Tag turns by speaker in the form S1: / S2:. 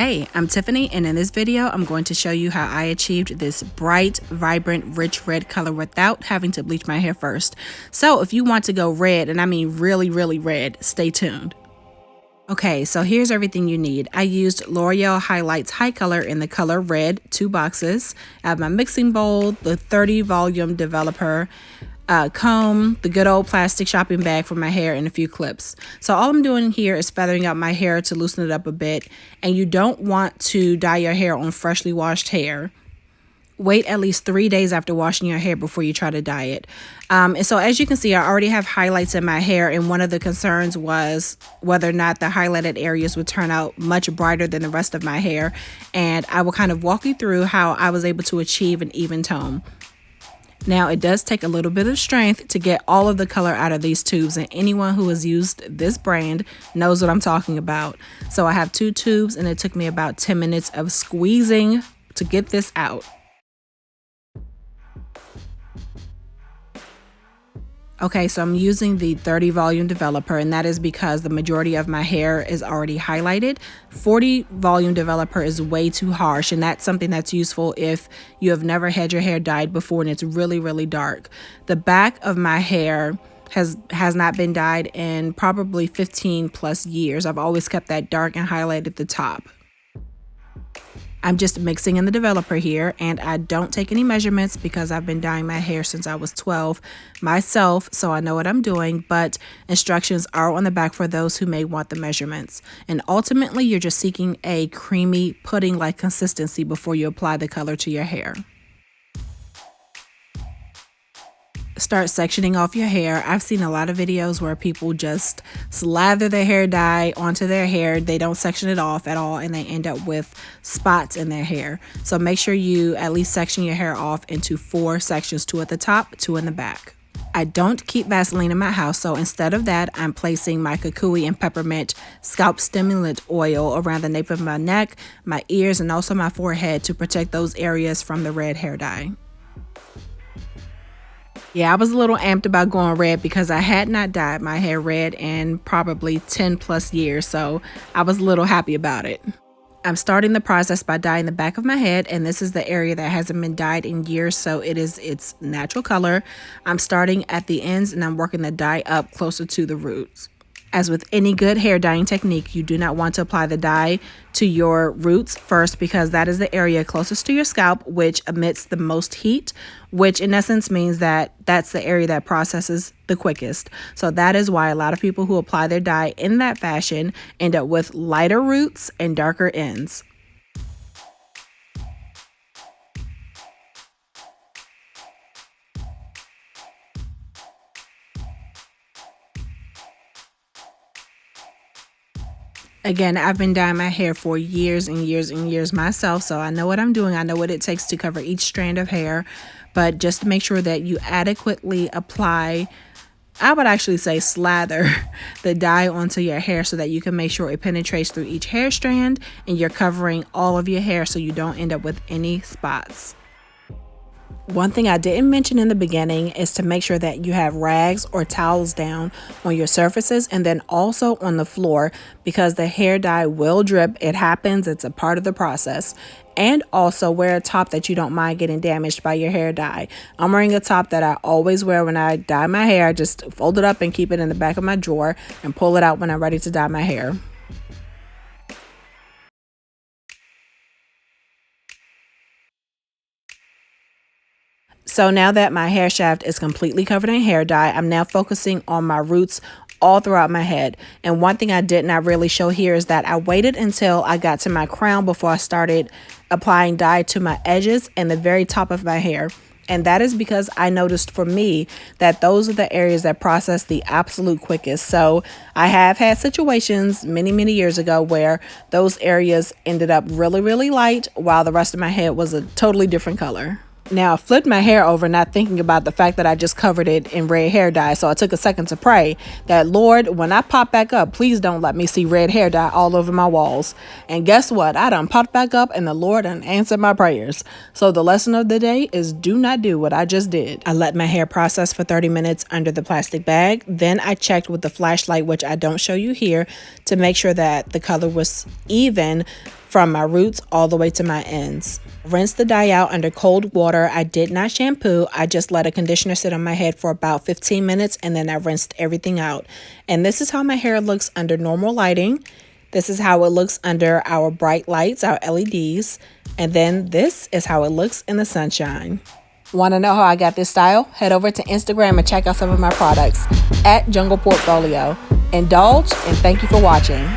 S1: Hey, I'm Tiffany, and in this video, I'm going to show you how I achieved this bright, vibrant, rich red color without having to bleach my hair first. So if you want to go red, and I mean really, really red, stay tuned. Okay, so here's everything you need. I used L'Oréal HighColor in the color red, 2 boxes. I have my mixing bowl, the 30 volume developer, comb, the good old plastic shopping bag for my hair, and a few clips. So all I'm doing here is feathering out my hair to loosen it up a bit. And you don't want to dye your hair on freshly washed hair. Wait at least 3 days after washing your hair before you try to dye it. And so as you can see, I already have highlights in my hair, and one of the concerns was whether or not the highlighted areas would turn out much brighter than the rest of my hair. And I will kind of walk you through how I was able to achieve an even tone. Now, it does take a little bit of strength to get all of the color out of these tubes, and anyone who has used this brand knows what I'm talking about. So I have 2 tubes, and it took me about 10 minutes of squeezing to get this out. Okay, so I'm using the 30 volume developer, and that is because the majority of my hair is already highlighted. 40 volume developer is way too harsh, and that's something that's useful if you have never had your hair dyed before and it's really, really dark. The back of my hair has not been dyed in probably 15 plus years. I've always kept that dark and highlighted at the top. I'm just mixing in the developer here, and I don't take any measurements because I've been dyeing my hair since I was 12 myself, so I know what I'm doing, but instructions are on the back for those who may want the measurements. And ultimately, you're just seeking a creamy pudding-like consistency before you apply the color to your hair. Start sectioning off your hair. I've seen a lot of videos where people just slather their hair dye onto their hair. They don't section it off at all, and they end up with spots in their hair. So make sure you at least section your hair off into 4 sections, 2 at the top, 2 in the back. I don't keep Vaseline in my house, so instead of that, I'm placing my kukui and peppermint scalp stimulant oil around the nape of my neck, my ears, and also my forehead to protect those areas from the red hair dye. Yeah, I was a little amped about going red because I had not dyed my hair red in probably 10 plus years, so I was a little happy about it. I'm starting the process by dyeing the back of my head, and this is the area that hasn't been dyed in years, so it is its natural color. I'm starting at the ends, and I'm working the dye up closer to the roots. As with any good hair dyeing technique, you do not want to apply the dye to your roots first because that is the area closest to your scalp, which emits the most heat, which in essence means that that's the area that processes the quickest. So that is why a lot of people who apply their dye in that fashion end up with lighter roots and darker ends. Again, I've been dyeing my hair for years and years and years myself, so I know what I'm doing. I know what it takes to cover each strand of hair, but just to make sure that you adequately apply, I would actually say slather the dye onto your hair so that you can make sure it penetrates through each hair strand and you're covering all of your hair so you don't end up with any spots. One thing I didn't mention in the beginning is to make sure that you have rags or towels down on your surfaces and then also on the floor because the hair dye will drip. It happens. It's a part of the process. And also wear a top that you don't mind getting damaged by your hair dye. I'm wearing a top that I always wear when I dye my hair. I just fold it up and keep it in the back of my drawer and pull it out when I'm ready to dye my hair. So now that my hair shaft is completely covered in hair dye, I'm now focusing on my roots all throughout my head. And one thing I did not really show here is that I waited until I got to my crown before I started applying dye to my edges and the very top of my hair. And that is because I noticed for me that those are the areas that process the absolute quickest. So I have had situations many, many years ago where those areas ended up really, really light while the rest of my head was a totally different color. Now, I flipped my hair over, not thinking about the fact that I just covered it in red hair dye. So I took a second to pray that, Lord, when I pop back up, please don't let me see red hair dye all over my walls. And guess what? I done popped back up and the Lord done answered my prayers. So the lesson of the day is do not do what I just did. I let my hair process for 30 minutes under the plastic bag. Then I checked with the flashlight, which I don't show you here, to make sure that the color was even from my roots all the way to my ends. Rinse the dye out under cold water. I did not shampoo. I just let a conditioner sit on my head for about 15 minutes and then I rinsed everything out. And this is how my hair looks under normal lighting. This is how it looks under our bright lights, our LEDs. And then this is how it looks in the sunshine. Want to know how I got this style? Head over to Instagram and check out some of my products at Jungle Portfolio. Indulge and thank you for watching.